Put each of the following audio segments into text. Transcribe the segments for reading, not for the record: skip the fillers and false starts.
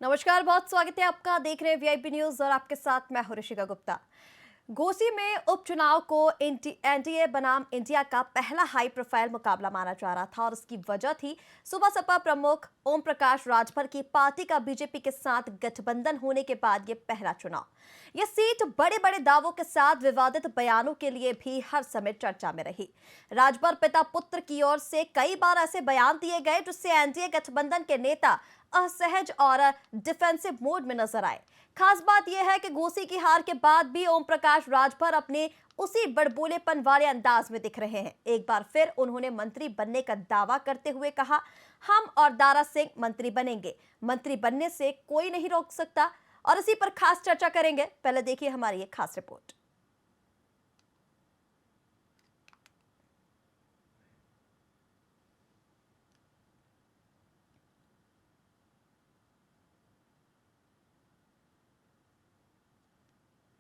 नमस्कार, बहुत स्वागत है आपका। देख रहे हैं वीआईपी न्यूज और आपके साथ मैं हूं ऋषिका गुप्ता। घोसी में उपचुनाव को एनडीए बनाम इंडिया का पहला हाई प्रोफाइल मुकाबला माना जा रहा था और उसकी वजह थी सुबह सपा प्रमुख ओम प्रकाश राजभर की पार्टी का बीजेपी के साथ गठबंधन होने के बाद ये पहला चुनाव। यह सीट बड़े बड़े दावों के साथ विवादित बयानों के लिए भी हर समय चर्चा में रही। राजभर पिता पुत्र की ओर से कई बार ऐसे बयान दिए गए जिससे एनडीए गठबंधन के नेता असहज और डिफेंसिव मोड में नजर आए। खास बात यह है कि घोसी की हार के बाद भी ओम प्रकाश राजभर अपने उसी बड़बोलेपन वाले अंदाज में दिख रहे हैं। एक बार फिर उन्होंने मंत्री बनने का दावा करते हुए कहा, हम और दारा सिंह मंत्री बनेंगे, मंत्री बनने से कोई नहीं रोक सकता। और इसी पर खास चर्चा करेंगे। पहले देखिए हमारी एक खास रिपोर्ट।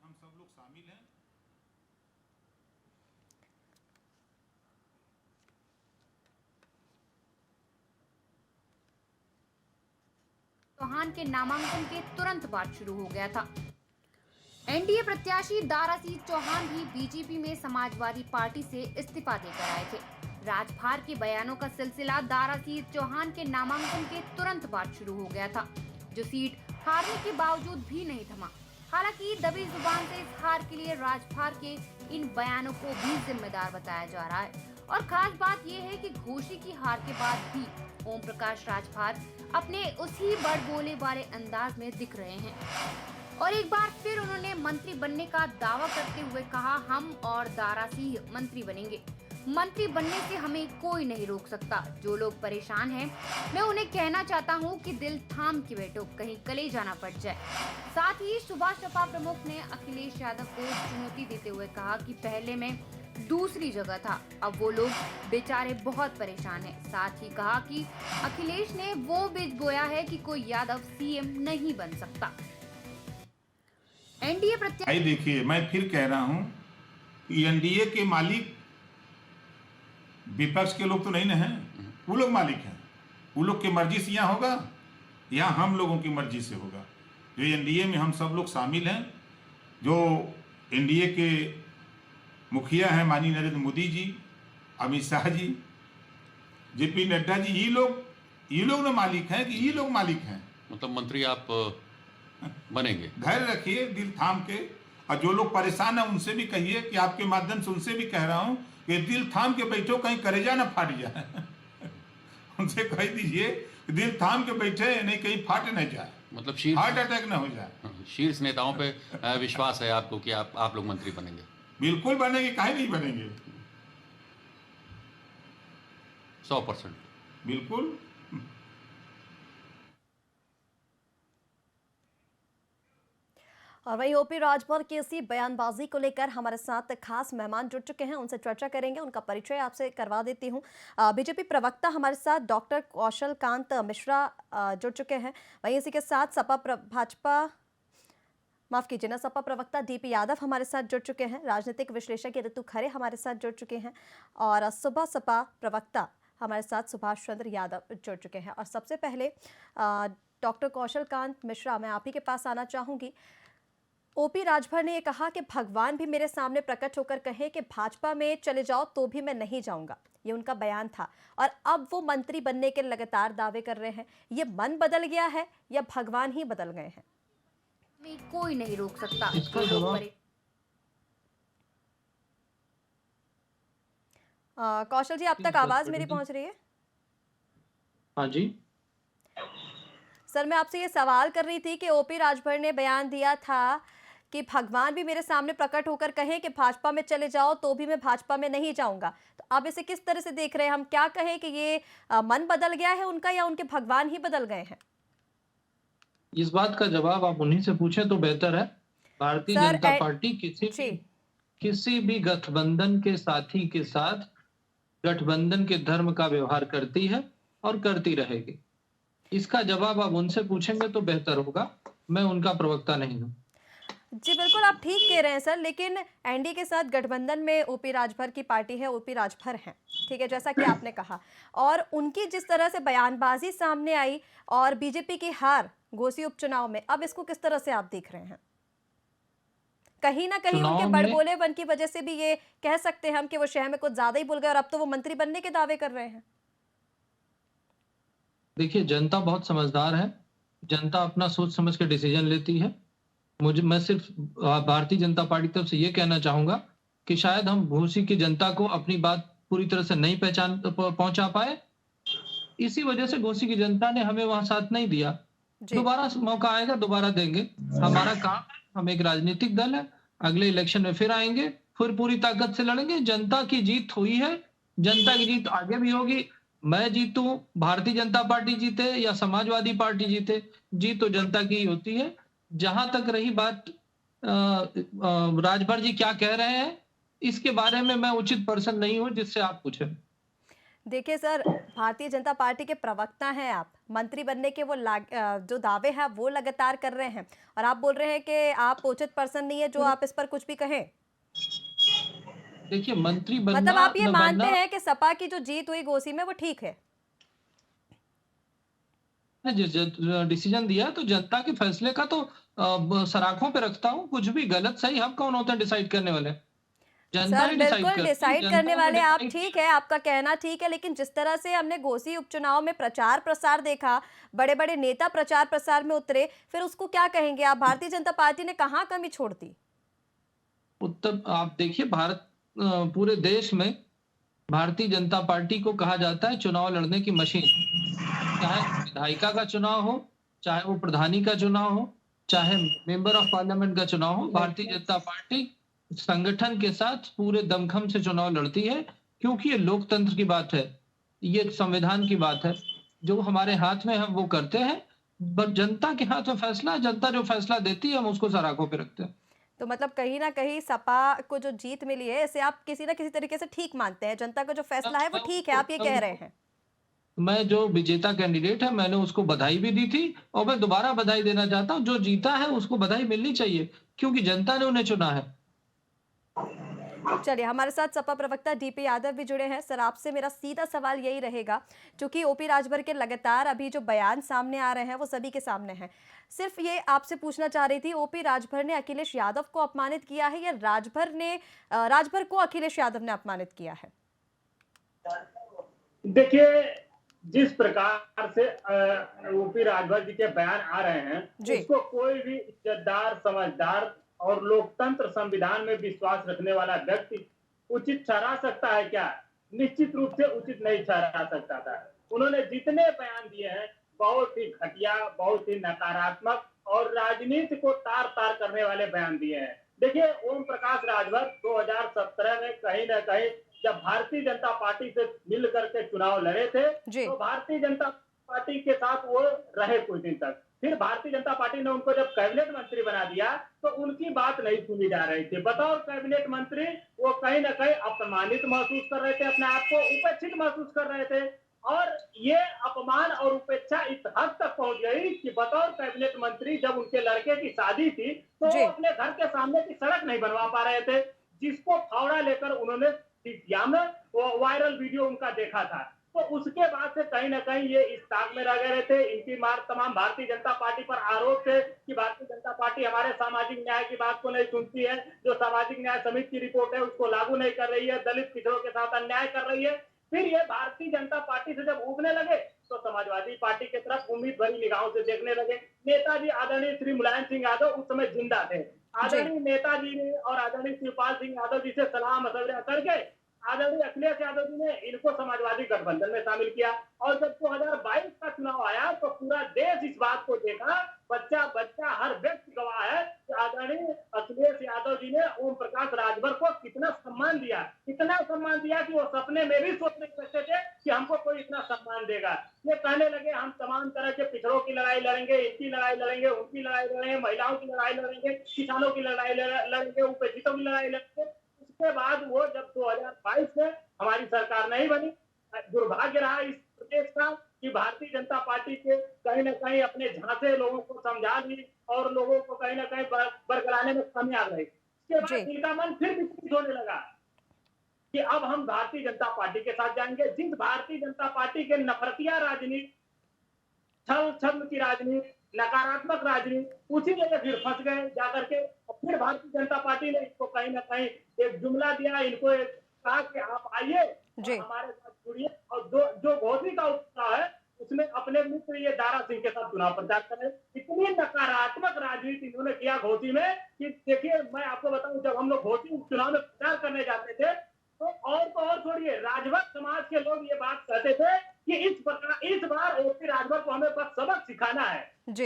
हम सब लोग शामिल हैं। चौहान के नामांकन के तुरंत बाद शुरू हो गया था। एनडीए प्रत्याशी दारा सिंह चौहान भी बीजेपी में समाजवादी पार्टी से इस्तीफा देकर आए थे। राजभर के बयानों का सिलसिला दारा सिंह चौहान के नामांकन के तुरंत बाद शुरू हो गया था, जो सीट हारने के बावजूद भी नहीं थमा। हालांकि दबी जुबान से इस हार के लिए राजभर के इन बयानों को भी जिम्मेदार बताया जा रहा है। और खास बात यह है कि घोसी की हार के बाद भी ओम प्रकाश राजभर अपने उसी बड़बोले वाले अंदाज में दिख रहे हैं और एक बार फिर उन्होंने मंत्री बनने का दावा करते हुए कहा, हम और दारा सिंह मंत्री बनेंगे, मंत्री बनने से हमें कोई नहीं रोक सकता। जो लोग परेशान हैं, मैं उन्हें कहना चाहता हूं कि दिल थाम के बैठो, कहीं कलेजा ना फट जाए। साथ ही सुबह सपा प्रमुख ने अखिलेश यादव को चुनौती देते हुए कहा कि पहले मैं दूसरी जगह था, अब वो लोग बेचारे बहुत परेशान हैं। साथ ही कहा कि अखिलेश ने वो बीज बोया है कि कोई यादव सीएम नहीं बन सकता। एनडीए प्रत्याशी देखिए, मैं फिर कह रहा हूं कि एनडीए के मालिक विपक्ष के लोग तो नहीं ना हैं, वो लोग मालिक हैं। वो लोग की मर्जी से यहाँ होगा या हम लोगों की मर्जी से होगा। जो एनडीए में हम सब लोग शामिल हैं, जो एनडीए के मुखिया हैं माननीय नरेंद्र मोदी जी, अमित शाह जी, जेपी नड्डा जी, ये लोग ना मालिक हैं कि ये लोग मालिक हैं। मतलब मंत्री आप बनेंगे। धैर्य रखिए, दिल थाम के। और जो लोग परेशान हैं उनसे भी कहिए कि आपके माध्यम से उनसे भी कह रहा हूं कि दिल थाम के बैठो, कहीं कलेजा ना फाट जाए। उनसे कह दीजिए दिल थाम के बैठे, नहीं कहीं फाट न जाए, मतलब हार्ट अटैक ना हो जाए। शीर्ष नेताओं पे विश्वास है आपको कि आप लोग मंत्री बनेंगे? बिल्कुल बनेंगे, काहे नहीं बनेंगे, 100%। बिल्कुल। और वहीं ओपी राजभर की इसी बयानबाजी को लेकर हमारे साथ खास मेहमान जुड़ चुके हैं, उनसे चर्चा करेंगे। उनका परिचय आपसे करवा देती हूं। बीजेपी प्रवक्ता हमारे साथ डॉक्टर कौशल कांत मिश्रा जुड़ चुके हैं। वहीं इसी के साथ सपा प्रवक्ता डीपी यादव हमारे साथ जुड़ चुके हैं। राजनीतिक विश्लेषक ऋतु खरे हमारे साथ जुड़ चुके हैं और सुबह सपा प्रवक्ता हमारे साथ सुभाष चंद्र यादव जुड़ चुके हैं। और सबसे पहले डॉक्टर कौशल कांत मिश्रा, मैं आप ही के पास आना चाहूंगी। ओपी राजभर ने यह कहा कि भगवान भी मेरे सामने प्रकट होकर कहे कि भाजपा में चले जाओ तो भी मैं नहीं जाऊंगा, ये उनका बयान था। और अब वो मंत्री बनने के लगातार दावे कर रहे हैं। ये मन बदल गया है या भगवान ही बदल गए हैं? कोई नहीं रोक सकता। इसका जवाब कौशल जी, अब तक आवाज मेरी पहुंच रही है? हाँ जी सर, मैं आपसे ये सवाल कर रही थी कि ओपी राजभर ने बयान दिया था कि भगवान भी मेरे सामने प्रकट होकर कहें कि भाजपा में चले जाओ तो भी मैं भाजपा में नहीं जाऊंगा। तो आप इसे किस तरह से देख रहे हैं? हम क्या कहें कि ये मन बदल गया है उनका या उनके भगवान ही बदल गए हैं? इस बात का जवाब आप उन्हीं से पूछें तो बेहतर है। भारतीय जनता पार्टी किसी भी गठबंधन के साथी के साथ गठबंधन के धर्म का व्यवहार करती है और करती रहेगी। इसका जवाब आप उनसे पूछेंगे तो बेहतर होगा, मैं उनका प्रवक्ता नहीं हूं। जी बिल्कुल, आप ठीक कह रहे हैं सर, लेकिन एनडीए के साथ गठबंधन में ओपी राजभर की पार्टी है, ओपी राजभर हैं, ठीक है, जैसा कि आपने कहा। और उनकी जिस तरह से बयानबाजी सामने आई और बीजेपी की हार घोसी उपचुनाव में, अब इसको किस तरह से आप देख रहे हैं? कहीं ना कहीं उनके चुनाव में बड़बोलेपन की वजह से भी ये कह सकते हैं हम कि वो शहर में कुछ ज्यादा ही भूल गए और अब तो वो मंत्री बनने के दावे कर रहे हैं। देखिए, जनता बहुत समझदार है। जनता अपना सोच समझ के डिसीजन लेती है। मैं सिर्फ भारतीय जनता पार्टी की तरफ से ये कहना चाहूंगा कि शायद हम घोसी की जनता को अपनी बात पूरी तरह से नहीं पहुंचा पाए। इसी वजह से घोसी की जनता ने हमें वहां साथ नहीं दिया। जी दोबारा मौका आएगा, दोबारा देंगे। हमारा काम है, हम एक राजनीतिक दल है, अगले इलेक्शन में फिर आएंगे, फिर पूरी ताकत से लड़ेंगे। जनता की जीत हुई है, जनता की जीत आगे भी होगी। मैं जीतूं, भारतीय जनता पार्टी जीते या समाजवादी पार्टी जीते, जीत तो जनता की ही होती है। जहां तक रही बात राजभर जी क्या कह रहे हैं, इसके बारे में मैं उचित पर्सन नहीं हूं जिससे आप पूछें। देखिए सर, भारतीय जनता पार्टी के प्रवक्ता हैं आप, मंत्री बनने के वो जो दावे हैं वो लगातार कर रहे हैं और आप बोल रहे हैं कि आप उचित पर्सन नहीं है जो आप इस पर कुछ भी कहें। देखिए, मंत्री मतलब बनना आप ये न मानते बनना, हैं कि सपा की जो जीत हुई घोसी में वो ठीक है? जिस डिसीजन दिया तो जनता के फैसले का तो सराखों पे रखता हूँ। कुछ भी गलत सही हम कौन होते हैं डिसाइड करने वाले? जनता सर ही डिसाइड बिल्कुल करती है। डिसाइड करने जनता ने वाले आप डिसाइड ठीक किया। है, आपका कहना ठीक है, लेकिन जिस तरह से हमने घोसी उपचुनाव में प्रचार प्रसार देखा, बड़े बड़े नेता प्रचार प्रसार में उतरे, फिर उसको क्या कहेंगे आप? भारतीय जनता पार्टी ने कहाँ कमी छोड़ दी? उत्तर आप देखिए, पूरे देश में भारतीय जनता पार्टी को कहा जाता है चुनाव लड़ने की मशीन। चाहे विधायिका का चुनाव हो, चाहे वो प्रधानी का चुनाव हो, चाहे मेंबर ऑफ पार्लियामेंट का चुनाव हो, भारतीय जनता पार्टी संगठन के साथ पूरे दमखम से चुनाव लड़ती है, क्योंकि ये लोकतंत्र की बात है, ये संविधान की बात है। जो हमारे हाथ में हम वो करते हैं, बट जनता के हाथ में फैसला है। जनता जो फैसला देती है हम उसको सर आंखों पे रखते हैं। तो मतलब कहीं ना कहीं सपा को जो जीत मिली है इसे आप किसी ना किसी तरीके से ठीक मानते हैं, जनता का जो फैसला है वो ठीक है, आप ये कह रहे हैं? मैं जो विजेता कैंडिडेट है मैंने उसको बधाई भी दी थी और मैं दोबारा बधाई देना चाहता हूं। जो जीता है उसको बधाई मिलनी चाहिए, क्योंकि जनता ने उन्हें चुना है। चलिए, हमारे साथ सपा प्रवक्ता डीपी यादव भी जुड़े हैं। सर, आपसे मेरा सीधा सवाल यही रहेगा, क्योंकि ओपी राजभर के लगातार अभी जो बयान सामने आ रहे हैं वो सभी के सामने हैं। सिर्फ ये आपसे पूछना चाह रही थी, ओपी राजभर ने अखिलेश यादव को अपमानित किया है या राजभर को अखिलेश यादव ने अपमानित किया है? देखिए, जिस प्रकार से ओपी राजभर जी के बयान आ रहे हैं, उसको कोई भी इज्जतदार, समझदार और लोकतंत्र संविधान में विश्वास रखने वाला व्यक्ति उचित ठहरा सकता है क्या? निश्चित रूप से उचित नहीं ठहरा सकता था। उन्होंने जितने बयान दिए हैं बहुत ही घटिया, बहुत ही नकारात्मक और राजनीति को तार तार करने वाले बयान दिए हैं। देखिए, ओम प्रकाश राजभर 2017 में कहीं ना कहीं जब भारतीय जनता पार्टी से मिल करके चुनाव लड़े थे, तो भारतीय जनता पार्टी के साथ वो रहे कुछ दिन तक। फिर भारतीय जनता पार्टी ने उनको जब कैबिनेट मंत्री बना दिया तो उनकी बात नहीं सुनी जा रही थी। बतौर कैबिनेट मंत्री वो कहीं ना कहीं अपमानित महसूस कर रहे थे, अपने आप को उपेक्षित महसूस कर रहे थे। और ये अपमान और उपेक्षा इस हद तक पहुंच गई कि बतौर कैबिनेट मंत्री जब उनके लड़के की शादी थी तो वो अपने घर के सामने की सड़क नहीं बनवा पा रहे थे, जिसको फावड़ा लेकर उन्होंने में वो वायरल वीडियो उनका देखा था। तो उसके बाद से कहीं ना कहीं ये इस ताक में रह गए थे। इनकी मार तमाम भारतीय जनता पार्टी पर आरोप थे कि भारतीय जनता पार्टी हमारे सामाजिक न्याय की बात को नहीं सुनती है, जो सामाजिक न्याय समिति की रिपोर्ट है उसको लागू नहीं कर रही है, दलित पिछड़ों के साथ अन्याय कर रही है। फिर ये भारतीय जनता पार्टी से जब उगने लगे तो समाजवादी पार्टी की तरफ उम्मीद भरी निगाहों से देखने लगे। नेताजी आदरणीय श्री मुलायम सिंह यादव उस समय जिंदा थे। आदरणीय नेताजी ने और आदरणीय शिवपाल सिंह यादव जी से सलाह मशवरा करके आदरणीय अखिलेश यादव जी ने इनको समाजवादी गठबंधन में शामिल किया। और जब 2022 का चुनाव आया तो पूरा देश इस बात को देखा, बच्चा बच्चा हर व्यक्ति गवाह है कि आदरणीय अखिलेश यादव जी ने ओम प्रकाश राजभर को कितना सम्मान दिया, इतना सम्मान दिया कि वो सपने में भी सोच नहीं सकते थे कि हमको कोई इतना सम्मान देगा। ये कहने लगे हम तमाम तरह के पिछड़ों की लड़ाई लड़ेंगे, इनकी लड़ाई लड़ेंगे, उनकी लड़ाई लड़ेंगे, महिलाओं की लड़ाई लड़ेंगे, किसानों की लड़ाई लड़ेंगे, उपेक्षितों की लड़ाई लड़ेंगे। उसके बाद वो जब 2022 में हमारी सरकार नहीं बनी, दुर्भाग्य रहा इस प्रदेश का कि भारतीय जनता पार्टी के कहीं ना कहीं अपने झांसे लोगों को समझा दी और लोगों को कहीं ना कहीं बरकराने में कामयाब रहे। इसके बाद इनका मन फिर विचलित होने लगा कि अब हम भारतीय जनता पार्टी के साथ जाएंगे। जिस भारतीय जनता पार्टी के नफरतिया राजनीति, छल छद्म की राजनीति, नकारात्मक राजनीति, उसी जगह फिर फंस गए जाकर के। फिर भारतीय जनता पार्टी ने इसको कहीं ना कहीं एक जुमला दिया, इनको कहा कि आप आइए हमारे साथ जुड़िए, और जो घोसी का उत्साह है उसमें अपने मित्र ये दारा सिंह के साथ चुनाव प्रचार करें। इतनी नकारात्मक राजनीति इन्होंने किया घोसी में कि देखिए, मैं आपको बताऊं, जब हम लोग घोसी चुनाव में प्रचार करने जाते थे तो और छोड़िए, राजभर समाज के लोग ये बात कहते थे कि इस बार ओपी राजभर को हमें बस सबक सिखाना है।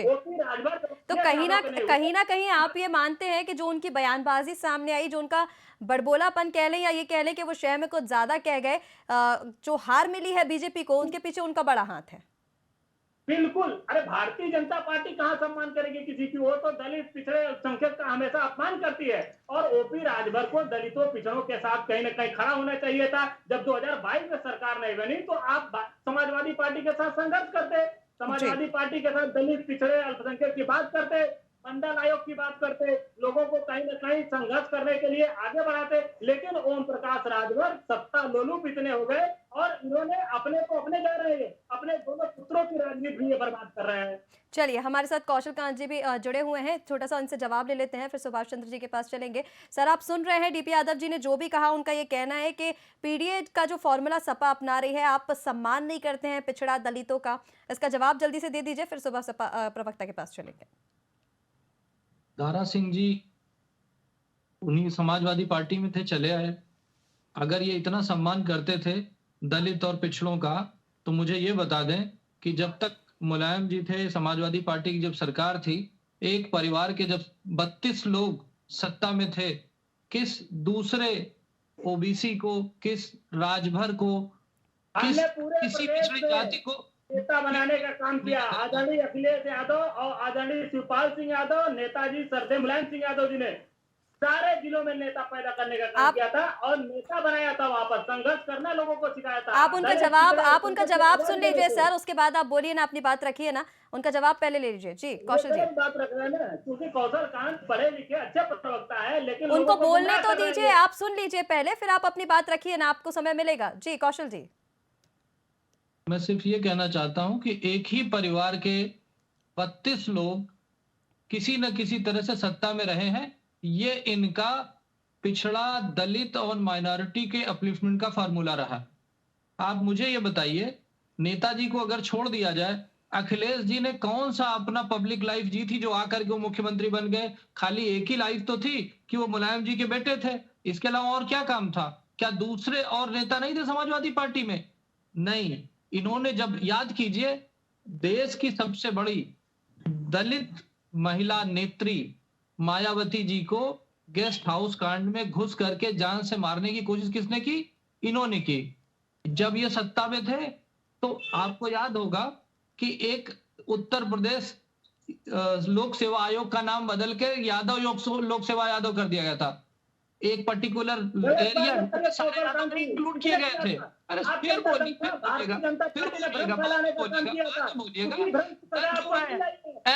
ओपी राजभर तो कहीं ना कहीं आप ये मानते हैं कि जो उनकी बयानबाजी सामने आई, जो उनका बड़बोलापन कह लें या ये कह लें कि वो शहर में कुछ ज्यादा कह गए, जो हार मिली है बीजेपी को, उनके पीछे उनका बड़ा हाथ है। बिल्कुल। अरे भारतीय जनता पार्टी कहां सम्मान करेगी किसी की? वो तो दलित पिछड़े अल्पसंख्यक का हमेशा अपमान करती है। और ओपी राजभर को दलितों पिछड़ों के साथ कहीं ना कहीं खड़ा होना चाहिए था। जब 2022 में सरकार नहीं बनी तो आप समाजवादी पार्टी के साथ संघर्ष करते, समाजवादी पार्टी के साथ दलित पिछड़े अल्पसंख्यक की बात करते, मंडल आयोग की बात करते, लोगों को कहीं ना कहीं संघर्ष करने के लिए आगे बढ़ाते। लेकिन ओम प्रकाश राजभर सत्ता लोलुप इतने हो गए और इन्होंने अपने को अपने जा रहे हैं, अपने दोनों पुत्रों की राजनीति भी ये बर्बाद कर रहे हैं। चलिए, हमारे साथ कौशल कांत जी भी जुड़े हुए हैं, छोटा सा उनसे जवाब ले लेते हैं, फिर सुभाष चंद्र जी के पास चलेंगे। सर, आप सुन रहे हैं डीपी यादव जी ने जो भी कहा, उनका ये कहना है कि पीडीए का जो फॉर्मूला सपा अपना रही है, आप सम्मान नहीं करते हैं पिछड़ा दलितों का। इसका जवाब जल्दी से दे दीजिए, फिर सुबह सपा प्रवक्ता के पास चलेंगे। दारा सिंह जी उन्हीं समाजवादी पार्टी में थे, चले आए। अगर ये इतना सम्मान करते थे दलित और पिछड़ों का, तो मुझे ये बता दें कि जब तक मुलायम जी थे, समाजवादी पार्टी की जब सरकार थी, एक परिवार के जब 32 लोग सत्ता में थे, किस दूसरे ओबीसी को, किस राजभर को, किसी पिछड़ी जाति को नेता बनाने का काम किया? आदरणीय अखिलेश यादव और आदरणीय शिवपाल सिंह यादव, नेताजी सरदेव मुलायम सिंह यादव जी ने सारे जिलों में नेता पैदा करने का काम किया था और नेता बनाया था, वापस संघर्ष करना लोगों को सिखाया था। आप उनका जवाब सुन लीजिए सर, उसके बाद आप बोलिए ना, अपनी बात रखिए ना, उनका जवाब पहले ले लीजिए। जी कौशल जी, बात रख रहे हैं ना, क्योंकि कौशल कांत पढ़े लिखे अच्छे प्रवक्ता है, लेकिन उनको बोलने तो दीजिए, आप सुन लीजिए पहले, फिर आप अपनी बात रखिए ना, आपको समय मिलेगा। जी कौशल जी, मैं सिर्फ ये कहना चाहता हूं कि एक ही परिवार के 32 लोग किसी न किसी तरह से सत्ता में रहे हैं। ये इनका पिछड़ा, दलित और माइनॉरिटी के अपलिफ्टमेंट का फार्मूला रहा। आप मुझे ये बताइए, नेताजी को अगर छोड़ दिया जाए, अखिलेश जी ने कौन सा अपना पब्लिक लाइफ जी थी जो आकर के वो मुख्यमंत्री बन गए? खाली एक ही लाइफ तो थी कि वो मुलायम जी के बेटे थे, इसके अलावा और क्या काम था? क्या दूसरे और नेता नहीं थे समाजवादी पार्टी में? नहीं। इन्होंने जब, याद कीजिए, देश की सबसे बड़ी दलित महिला नेत्री मायावती जी को गेस्ट हाउस कांड में घुस करके जान से मारने की कोशिश किसने की? इन्होंने की। जब ये सत्ता में थे तो आपको याद होगा कि एक उत्तर प्रदेश लोक सेवा आयोग का नाम बदल के यादव लोक सेवा आयोग कर दिया गया था। एक पर्टिकुलर एरिया इंक्लूड किए गए थे। अरे फिर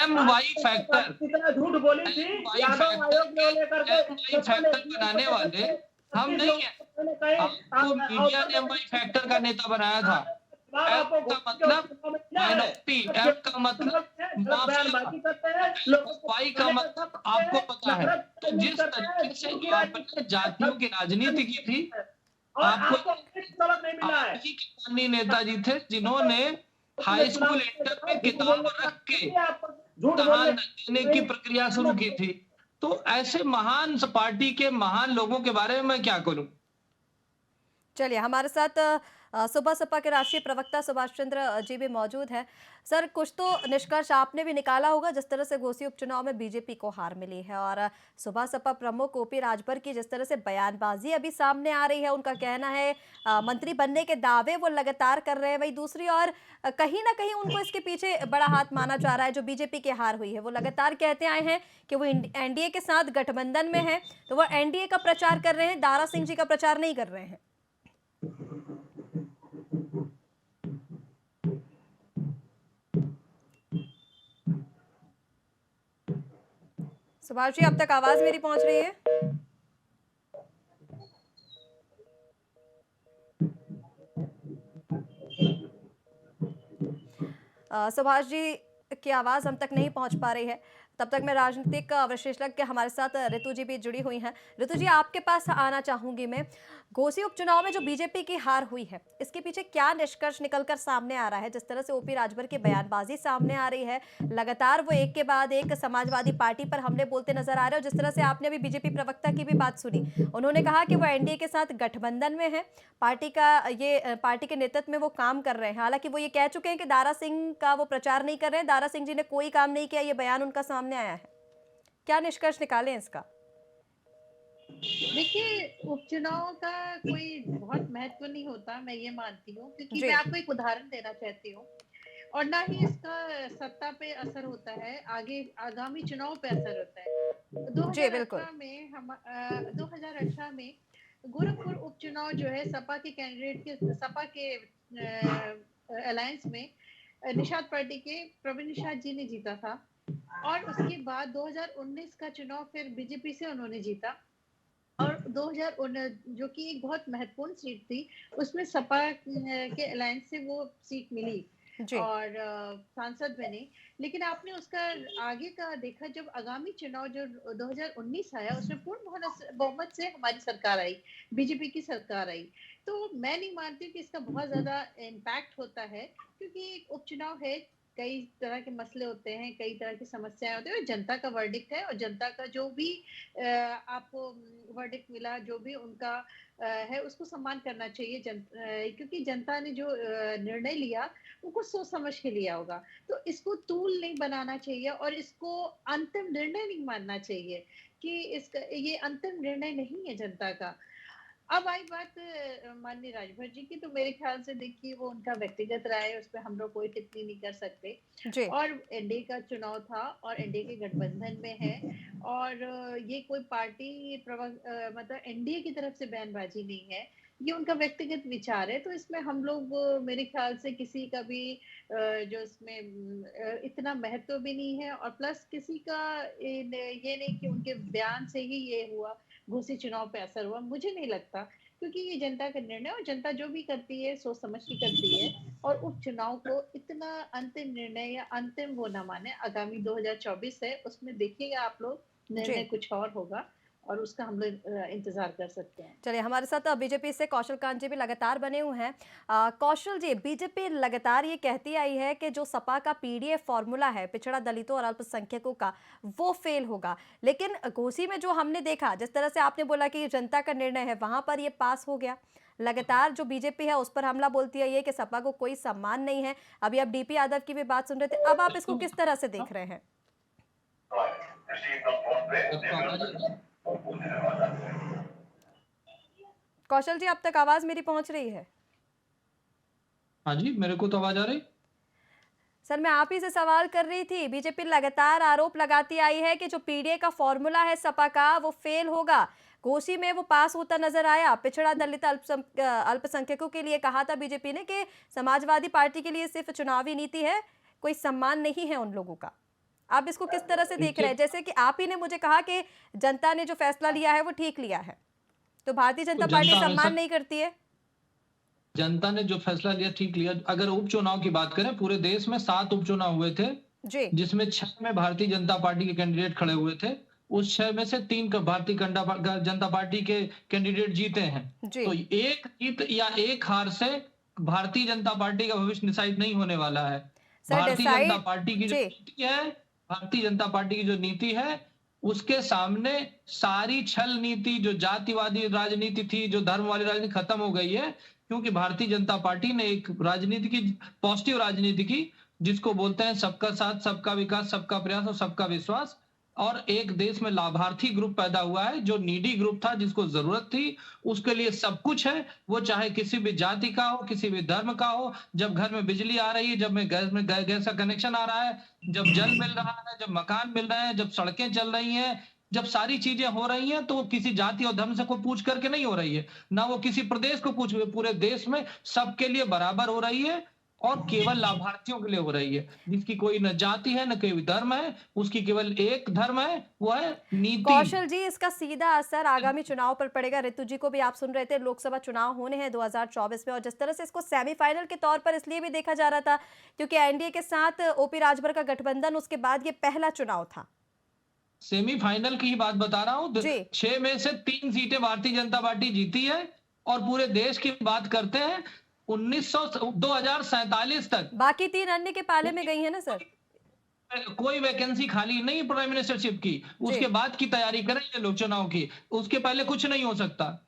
MY फैक्टर बनाने वाले हम नहीं है। आपको मीडिया ने MY फैक्टर का नेता बनाया था। M का मतलब माइनॉरिटी, M का मतलब Y का मतलब आपको पता है। तो जिस तरीके से आपने जातियों की राजनीति की थी, आपको नेताजी थे जिन्होंने हाई स्कूल इंटर में किताब रख के देने की प्रक्रिया शुरू की थी। तो ऐसे महान पार्टी के महान लोगों के बारे में मैं क्या करूं? चलिए, हमारे साथ सुबह सपा के राष्ट्रीय प्रवक्ता सुभाष चंद्र जी भी मौजूद हैं। सर, कुछ तो निष्कर्ष आपने भी निकाला होगा, जिस तरह से घोसी उपचुनाव में बीजेपी को हार मिली है, और सुबह सपा प्रमुख ओपी राजभर की जिस तरह से बयानबाजी अभी सामने आ रही है, उनका कहना है मंत्री बनने के दावे वो लगातार कर रहे हैं, वही दूसरी और कहीं ना कहीं उनको इसके पीछे बड़ा हाथ माना जा रहा है। जो बीजेपी की हार हुई है, वो लगातार कहते आए हैं कि वो एनडीए के साथ गठबंधन में है, तो वो एनडीए का प्रचार कर रहे हैं, दारा सिंह जी का प्रचार नहीं कर रहे हैं। सुभाष जी, अब तक आवाज मेरी पहुंच रही है? सुभाष जी की आवाज हम तक नहीं पहुंच पा रही है। तब तक मैं राजनीतिक विशेषज्ञ हमारे साथ ऋतु जी भी जुड़ी हुई हैं। ऋतु जी, आपके पास आना चाहूंगी मैं। घोसी उपचुनाव में जो बीजेपी की हार हुई है, इसके पीछे क्या निष्कर्ष निकलकर सामने आ रहा है? जिस तरह से ओपी राजभर की बयानबाजी सामने आ रही है, लगातार वो एक के बाद एक समाजवादी पार्टी पर हमले बोलते नजर आ रहे हैं। और जिस तरह से आपने अभी बीजेपी प्रवक्ता की भी बात सुनी, उन्होंने कहा कि वो एनडीए के साथ गठबंधन में है, पार्टी के नेतृत्व में वो काम कर रहे हैं। हालांकि वो ये कह चुके हैं कि दारा सिंह का वो प्रचार नहीं कर रहे हैं, दारा सिंह जी ने कोई काम नहीं किया, ये बयान उनका सामने आया है। क्या निष्कर्ष निकालें इसका? देखिए, उपचुनाव का कोई बहुत महत्व नहीं होता, मैं ये मानती हूँ, क्योंकि मैं आपको एक उदाहरण देना चाहती हूँ। और ना ही इसका सत्ता पे असर होता है, आगामी चुनाव पे असर होता है। 2018 में 2018 में गोरखपुर उपचुनाव जो है सपा के अलायंस में निषाद पार्टी के प्रवीण निषाद जी ने जीता था। और उसके बाद 2019 का चुनाव फिर बीजेपी से उन्होंने जीता। और 2019 जो कि एक बहुत महत्वपूर्ण सीट थी, उसमें सपा के अलायंस से वो सीट मिली और सांसद बने। लेकिन आपने उसका आगे का देखा, जब आगामी चुनाव जो 2019 आया, उसमें पूर्ण बहुमत से हमारी सरकार आई, बीजेपी की सरकार आई। तो मैं नहीं मानती कि इसका बहुत ज्यादा इम्पैक्ट होता है, क्योंकि एक उपचुनाव है, कई तरह के मसले होते हैं, कई तरह की समस्याएं होती हैं। जनता का वर्डिक्ट है, और जनता का जो भी आपको वर्डिक्ट मिला, जो भी उनका है, उसको सम्मान करना चाहिए। क्योंकि जनता ने जो निर्णय लिया, उनको सोच समझ के लिया होगा। तो इसको तूल नहीं बनाना चाहिए, और इसको अंतिम निर्णय नहीं मानना चाहिए कि ये अंतिम निर्णय नहीं है जनता का। अब आई बात माननीय राजभर जी की, तो मेरे ख्याल से देखिए, वो उनका व्यक्तिगत राय है, उस पर हम लोग कोई टिप्पणी नहीं कर सकते। और एनडीए का चुनाव था, और एनडीए के गठबंधन में है, और ये कोई पार्टी मतलब एनडीए की तरफ से बयानबाजी नहीं है, ये उनका व्यक्तिगत विचार है। तो इसमें हम लोग मेरे ख्याल से किसी का भी जो इसमें इतना महत्व भी नहीं है, और प्लस किसी का ये नहीं कि उनके बयान से ही ये हुआ, घोसी चुनाव पे असर हुआ, मुझे नहीं लगता। क्योंकि ये जनता का निर्णय, और जनता जो भी करती है सोच समझ के करती है। और उपचुनाव को इतना अंतिम निर्णय या अंतिम वो ना माने। आगामी 2024 है, उसमें देखिएगा आप लोग, निर्णय कुछ और होगा, और उसका हम लोग इंतजार कर सकते हैं। चलिए, हमारे साथ बीजेपी से कौशल कांत जी भी लगातार बने हुए हैं। कौशल जी, बीजेपी लगातार ये कहती आई है कि जो सपा का पीडीएफ फॉर्मूला है पिछड़ा दलितों और अल्पसंख्यकों का, वो फेल होगा। लेकिन घोसी में जो हमने देखा, जिस तरह से आपने बोला कि जनता का निर्णय है, वहां पर ये पास हो गया। लगातार जो बीजेपी है उस पर हमला बोलती है ये कि सपा को कोई सम्मान नहीं है। अभी आप डीपी यादव की भी बात सुन रहे थे, अब आप इसको किस तरह से देख रहे हैं? कौशल जी, अब तक आवाज मेरी पहुंच रही है? हाँ जी, मेरे को तो आवाज आ रही। सर, मैं आप ही से सवाल कर रही थी। बीजेपी लगातार आरोप लगाती आई है कि जो पीडीए का फॉर्मूला है सपा का, वो फेल होगा। घोसी में वो पास होता नजर आया। पिछड़ा दलित अल्पसंख्यकों के लिए कहा था बीजेपी ने कि समाजवादी पार्टी के लिए सिर्फ चुनावी नीति है, कोई सम्मान नहीं है उन लोगों का। आप इसको किस तरह से देख रहे हैं? जैसे कि आप ही ने मुझे कहा कि जनता ने जो फैसला लिया है वो ठीक लिया है, तो भारतीय जनता पार्टी सम्मान नहीं करती है? जनता ने जो फैसला लिया ठीक लिया। अगर उपचुनाव की बात करें, पूरे देश में 7 उपचुनाव हुए थे, जिसमें 6 में भारतीय जनता पार्टी के कैंडिडेट खड़े हुए थे। उस 6 में से 3 भारतीय जनता पार्टी के कैंडिडेट जीते हैं। तो एक जीत या एक हार से भारतीय जनता पार्टी का भविष्य डिसाइड नहीं होने वाला है। भारतीय जनता पार्टी की जो नीति है, भारतीय जनता पार्टी की जो नीति है, उसके सामने सारी छल नीति, जो जातिवादी राजनीति थी, जो धर्म वाली राजनीति, खत्म हो गई है। क्योंकि भारतीय जनता पार्टी ने एक राजनीति की, पॉजिटिव राजनीति की, जिसको बोलते हैं सबका साथ, सबका विकास, सबका प्रयास और सबका विश्वास। और एक देश में लाभार्थी ग्रुप पैदा हुआ है, जो नीडी ग्रुप था, जिसको जरूरत थी, उसके लिए सब कुछ है। वो चाहे किसी भी जाति का हो, किसी भी धर्म का हो। जब घर में बिजली आ रही है, जब गैस का कनेक्शन आ रहा है, जब जल मिल रहा है, जब मकान मिल रहे हैं, जब सड़कें चल रही हैं, जब सारी चीजें हो रही हैं, तो वो किसी जाति और धर्म से कोई पूछ करके नहीं हो रही है, ना वो किसी प्रदेश को पूछ, पूरे देश में सबके लिए बराबर हो रही है। और केवल लाभार्थियों के लिए हो रही है, जिसकी कोई न जाति है न कोई धर्म है, उसकी केवल एक धर्म है, वो है नीति। कौशल जी, इसका सीधा असर आगामी चुनाव पर पड़ेगा। ऋतु जी को भी आप सुन रहे थे, लोकसभा चुनाव होने हैं 2024 में, और जिस तरह से इसको सेमीफाइनल के तौर पर इसलिए भी देखा जा रहा था क्योंकि एनडीए के साथ ओपी राजभर का गठबंधन, उसके बाद ये पहला चुनाव था। सेमीफाइनल की ही बात बता रहा हूँ। 6 में से 3 सीटें भारतीय जनता पार्टी जीती है, और पूरे देश की बात करते हैं 2047 तक बाकी 3 अन्य के पाले में गई है ना सर। कोई वैकेंसी खाली नहीं प्राइम मिनिस्टरशिप की, उसके बाद की तैयारी करेंगे लोग चुनाव की, उसके पहले कुछ नहीं हो सकता।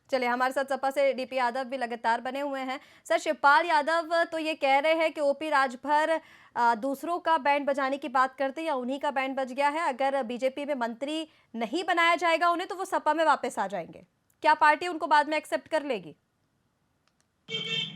चलिए, हमारे साथ सपा से डीपी यादव भी लगातार बने हुए हैं। सर, शिवपाल यादव तो ये कह रहे हैं कि ओपी राजभर दूसरों का बैंड बजाने की बात करते हैं या उन्हीं का बैंड बज गया है, अगर बीजेपी में मंत्री नहीं बनाया जाएगा उन्हें तो वो सपा में वापस आ जाएंगे। क्या पार्टी उनको बाद में एक्सेप्ट कर लेगी?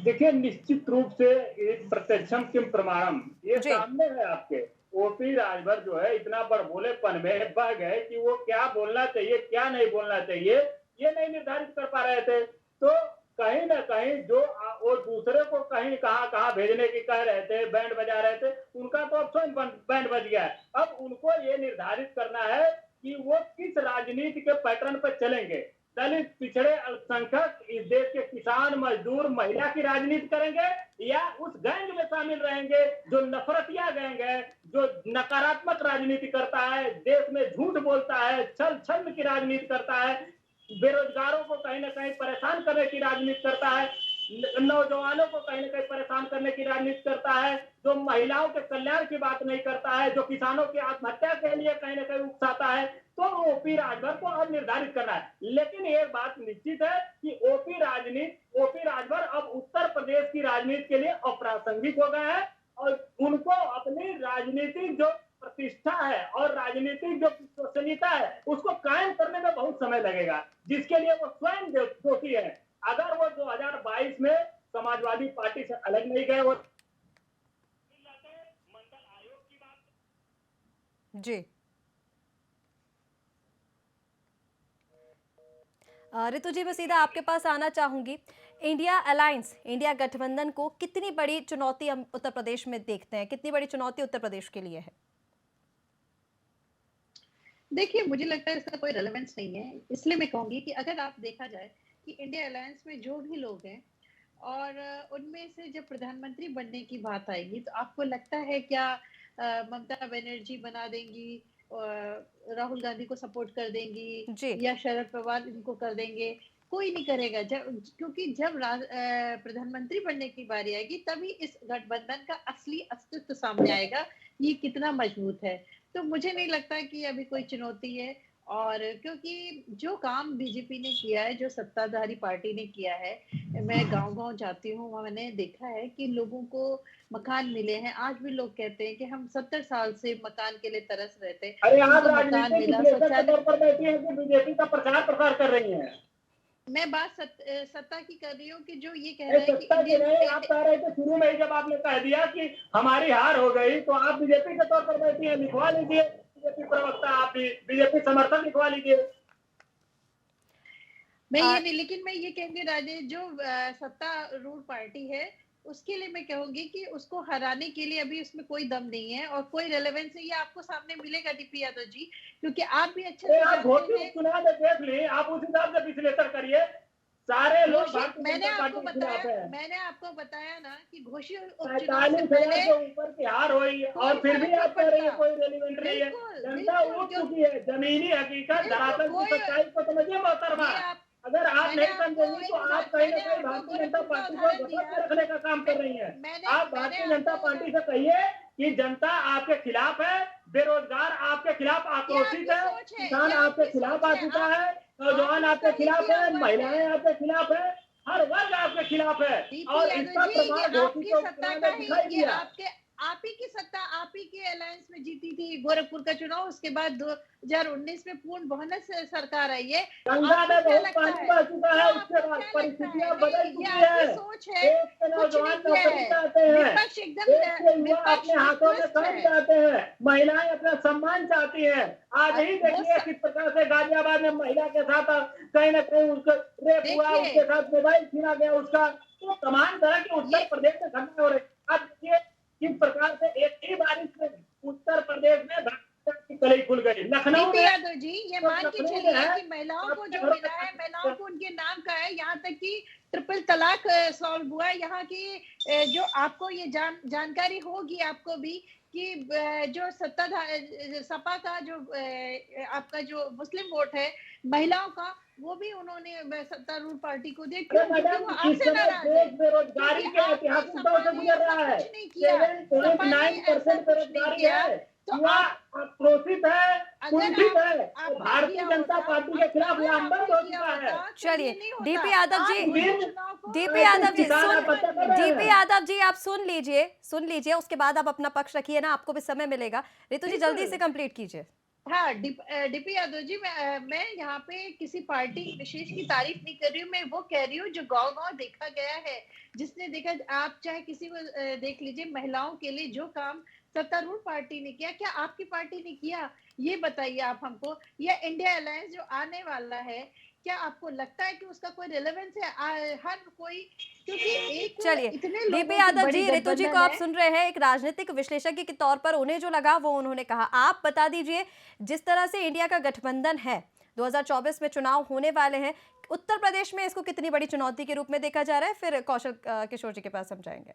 देखिए, निश्चित रूप से एक प्रत्यक्षम किम प्रमाणम ये सामने है आपके। ओपी राजभर जो है इतना बड़बोलेपन में बह गए कि वो क्या बोलना चाहिए क्या नहीं बोलना चाहिए ये नहीं निर्धारित कर पा रहे थे। तो कहीं ना कहीं जो वो दूसरे को कहीं कहाँ भेजने की कह रहे थे, बैंड बजा रहे थे, उनका तो अब स्वयं बैंड बज गया है। अब उनको ये निर्धारित करना है कि वो किस राजनीति के पैटर्न पर चलेंगे। दलित, पिछड़े, अल्पसंख्यक, इस देश के किसान, मजदूर, महिला की राजनीति करेंगे या उस गैंग में शामिल रहेंगे जो नफरतिया गैंग है, जो नकारात्मक राजनीति करता है, देश में झूठ बोलता है, छल छल की राजनीति करता है, बेरोजगारों को कहीं ना कहीं परेशान करने की राजनीति करता है, नौजवानों को कहीं ना कहीं परेशान करने की राजनीति करता है, जो महिलाओं के कल्याण की बात नहीं करता है, जो किसानों की आत्महत्या के लिए कहीं ना कहीं उकसाता है। तो ओपी राजभर को अब निर्धारित करना है। लेकिन एक बात निश्चित है कि ओपी राजभर अब उत्तर प्रदेश की राजनीति के लिए अप्रासंगिक हो गए हैं और उनको अपनी राजनीतिक जो प्रतिष्ठा है और राजनीतिक जो विश्वसनीयता है उसको कायम करने में बहुत समय लगेगा, जिसके लिए वो स्वयं दोषी है। अगर वो 2022 में समाजवादी पार्टी से अलग नहीं गए, वो मंडल आयोग की बात जी। ऋतु जी, मैं सीधा आपके पास आना चाहूंगी। इंडिया अलायंस, इंडिया गठबंधन को कितनी बड़ी चुनौती हम उत्तर प्रदेश में देखते हैं, कितनी बड़ी चुनौती उत्तर प्रदेश के लिए है? देखिए, मुझे लगता है इसका कोई रेलेवेंस नहीं है। इसलिए मैं कहूंगी कि अगर आप देखा जाए कि इंडिया अलायंस में जो भी लोग हैं और उनमें से जब प्रधानमंत्री बनने की बात आएगी तो आपको लगता है क्या ममता बनर्जी बना देंगी, राहुल गांधी को सपोर्ट कर देंगी या शरद पवार इनको कर देंगे? कोई नहीं करेगा। क्योंकि जब प्रधानमंत्री बनने की बारी आएगी तभी इस गठबंधन का असली अस्तित्व सामने आएगा, ये कितना मजबूत है। तो मुझे नहीं लगता कि अभी कोई चुनौती है। और क्योंकि जो काम बीजेपी ने किया है, जो सत्ताधारी पार्टी ने किया है, मैं गांव-गांव जाती हूँ, मैंने देखा है कि लोगों को मकान मिले हैं। आज भी लोग कहते हैं कि हम 70 साल से मकान के लिए तरस रहे थे। अरे आप राजनीति के तौर पर बैठी हैं कि बीजेपी का प्रचार प्रसार कर रही हैं? मैं बात सत्ता की कर रही हूँ कि जो ये कह रहे हैं कि आप कह रहे थे शुरू में ही जब आपने कह दिया कि हमारी हार हो गई तो आप बीजेपी के तौर पर बैठी हैं। लिखवा लीजिए बीजेपी प्रवक्ता, आप भी बीजेपी समर्थन लिखवा लीजिए। मैं ये नहीं, लेकिन मैं ये कहूंगी राजेश, जो सत्तारूढ़ पार्टी है उसके लिए मैं कहूंगी कि उसको हराने के लिए अभी उसमें कोई दम नहीं है और कोई रेलेवेंस नहीं है। आपको सामने मिलेगा डीपी यादव जी, क्योंकि आप भी अच्छे से जानते हैं। चुनाव में देख ली, आप उस हिसाब से विश्लेषण करिए। सारे लोग मैंने आपको बताया ना कि घोषित 45,000 के ऊपर की हार हुई और फिर भी आप कह रही है कोई रेलिवेंट नहीं है। जनता उठ चुकी है, जमीनी हकीकत धरातल की सच्चाई को समझिए मोहतरमा। अगर आप नहीं समझेंगी तो आप कहीं ना कहीं भारतीय जनता पार्टी को गलत रखने का काम कर रही हैं। आप भारतीय जनता पार्टी से कहिए कि जनता आपके खिलाफ है, बेरोजगार आपके खिलाफ आक्रोशित है, किसान आपके खिलाफ आ चुका है, नौजवान आपके खिलाफ है, महिलाएं आपके खिलाफ है, हर वर्ग आपके खिलाफ है। और इसका प्रमाण दिखाई दिया। आप ही की सत्ता, आप ही की अलायंस में जीती थी गोरखपुर का चुनाव, उसके बाद 2019 में पूर्ण बहुमत से सरकार आई है। गंगा में बहुत पानी बह चुका है, उसके बाद परिस्थितियां बदल चुकी है। सोच है, देश के नौजवान नौकरी चाहते हैं, विपक्ष एकदम देश के युवा अपने हाथों में काम चाहते हैं, महिलाएं अपना सम्मान चाहती हैं। आज ही देखिए किस प्रकार से गाजियाबाद में महिला के साथ कहीं ना कहीं उसका रेप हुआ, उसके साथ मोबाइल छीना गया उसका। तो तमाम तरह की उत्तर प्रदेश में घटना हो रही। अब देखिए किस प्रकार से एक ही बारिश में उत्तर प्रदेश में की कली खुल गई। लखनऊ में यादव जी, ये मान के चलिए कि महिलाओं को जो मिला है, महिलाओं को उनके नाम का है, यहाँ तक कि ट्रिपल तलाक सॉल्व हुआ है। यहाँ की जो आपको ये जानकारी होगी आपको भी कि जो सपा का जो आपका जो मुस्लिम वोट है महिलाओं का, वो भी उन्होंने सत्तारूढ़ पार्टी को दिया। क्यों? क्योंकि वो आपसे नाराज है, बेरोजगारी के ऐतिहासिक दौर से गुजर रहा है। 7.9% बेरोजगारी है, युवा आक्रोशित है, कुंठित है, भारतीय जनता पार्टी के खिलाफ लामबंद हो चुका है। चलिए डीपी यादव जी, डीपी यादव जी आप सुन लीजिए, उसके बाद आप अपना पक्ष रखिए ना, आपको भी समय मिलेगा। रितु जी जल्दी से कंप्लीट कीजिए। हाँ, डीपी यादव जी, मैं यहाँ पे किसी पार्टी विशेष की तारीफ नहीं कर रही हूँ, मैं वो कह रही हूँ जो गांव-गांव देखा गया है, जिसने देखा, आप चाहे किसी को देख लीजिए, महिलाओं के लिए जो काम सत्तारूढ़ पार्टी ने किया, क्या आपकी पार्टी ने किया? ये बताइए आप हमको। या इंडिया अलायंस जो आने वाला है, क्या आपको लगता है कि उसका कोई रिलेवेंस है? हर कोई, क्योंकि एक चलिए डीपी यादव जी, रितु जी को आप सुन रहे हैं, एक राजनीतिक विश्लेषक के तौर पर उन्हें जो लगा वो उन्होंने कहा। आप बता दीजिए, जिस तरह से इंडिया का गठबंधन है, 2024 में चुनाव होने वाले हैं, उत्तर प्रदेश में इसको कितनी बड़ी चुनौती के रूप में देखा जा रहा है? फिर कौशल किशोर जी के पास हम जाएंगे।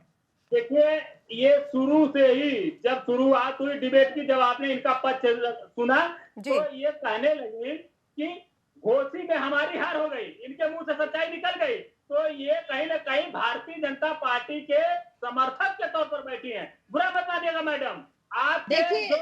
देखिए, ये शुरू से ही जब शुरुआत हुई डिबेट की, जब आपने इनका पक्ष सुना तो ये कहने लगे कि घोसी में हमारी हार हो गई, इनके मुंह से सच्चाई निकल गई। तो ये कहीं ना कहीं भारतीय जनता पार्टी के समर्थक के तौर पर बैठी हैं। बुरा मत मानिएगा मैडम, आपके जो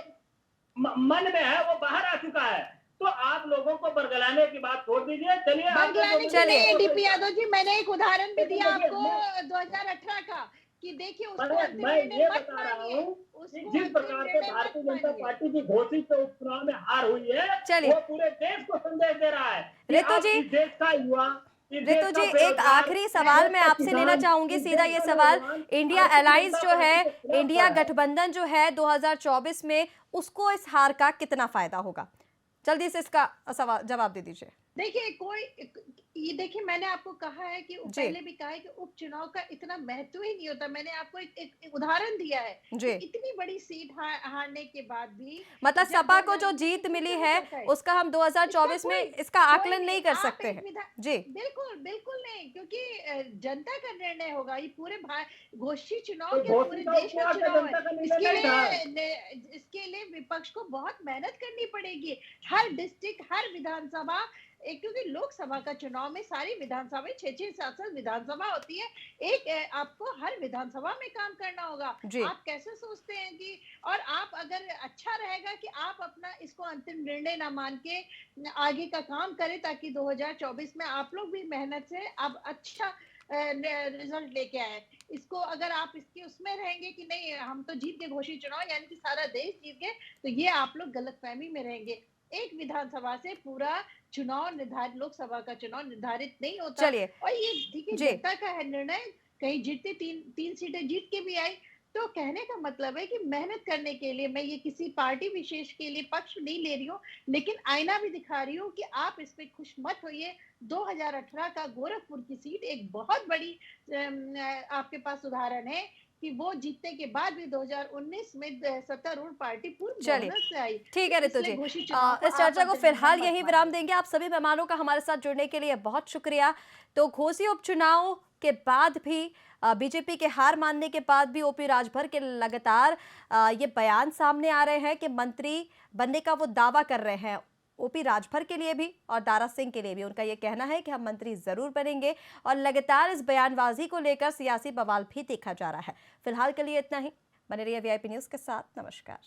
मन में है वो बाहर आ चुका है। तो आप लोगों को बरगलाने की बात छोड़ दीजिए। चलिए डीपी यादव जी, मैंने एक उदाहरण भी दिया आपको 2018 का, कि देखिए मैं ये बता रहा हूँ जिस प्रकार से भारतीय जनता पार्टी की घोषित उपचुनाव में हार हुई है, वो पूरे देश को संदेश दे रहा है। रितु जी, देश का युवा, रितु जी एक आखिरी सवाल मैं आपसे लेना चाहूंगी, सीधा ये सवाल, इंडिया अलायंस जो है, इंडिया गठबंधन जो है 2024 में, उसको इस हार का कितना फायदा होगा? जल्दी से इसका जवाब दे दीजिए। देखिए देखिए मैंने आपको कहा है कि पहले भी कहा है कि उपचुनाव का इतना महत्व ही नहीं होता। मैंने आपको एक उदाहरण दिया है कि इतनी बड़ी सीट हारने के बाद भी, मतलब सपा को जो जीत मिली है उसका हम 2024 में इसका आकलन नहीं कर सकते हैं। जी बिल्कुल बिल्कुल नहीं, क्योंकि जनता का निर्णय होगा। ये पूरे घोषी चुनाव के पूरे देश का चुनाव है। इसके लिए विपक्ष को बहुत मेहनत करनी पड़ेगी। हर डिस्ट्रिक्ट, हर विधानसभा, क्योंकि लोकसभा का चुनाव में सारी विधानसभा 6-6 7 विधानसभा होती है, एक आपको हर विधानसभा में काम करना होगा। आप कैसे सोचते हैं कि, और आप अगर अच्छा रहेगा कि आप अपना इसको अंतिम निर्णय ना मान के आगे का काम करें, ताकि 2024 में आप लोग भी मेहनत से आप अच्छा रिजल्ट लेके आए। इसको अगर आप इसके उसमें रहेंगे कि नहीं हम तो जीत के घोषित चुनाव, यानी कि सारा देश जीत गए, तो ये आप लोग गलतफहमी में रहेंगे। एक विधानसभा से पूरा चुनाव निर्धारित, लोकसभा का चुनाव निर्धारित नहीं होता। और ये ठीक है, जनता का है निर्णय। कहीं जीतते तीन सीटें जीत के भी आई, तो कहने का मतलब है कि मेहनत करने के लिए, मैं ये किसी पार्टी विशेष के लिए पक्ष नहीं ले रही हूँ, लेकिन आईना भी दिखा रही हूँ कि आप इस पे खुश मत होइए। 2018 का गोरखपुर की सीट एक बहुत बड़ी आपके पास उदाहरण है कि वो जीतने के बाद भी 2019 में सत्तारूढ़ पार्टी पूरी बहुमत से आई। ठीक है रितु जी, इस चर्चा को फिलहाल यही विराम देंगे। आप सभी मेहमानों का हमारे साथ जुड़ने के लिए बहुत शुक्रिया। तो घोसी उपचुनाव के बाद भी, बीजेपी के हार मानने के बाद भी ओपी राजभर के लगातार ये बयान सामने आ रहे हैं कि मंत्री बनने का वो दावा कर रहे हैं। ओपी राजभर के लिए भी और दारा सिंह के लिए भी उनका ये कहना है कि हम मंत्री जरूर बनेंगे, और लगातार इस बयानबाजी को लेकर सियासी बवाल भी देखा जा रहा है। फिलहाल के लिए इतना ही। बने रहिए वीआईपी न्यूज़ के साथ। नमस्कार।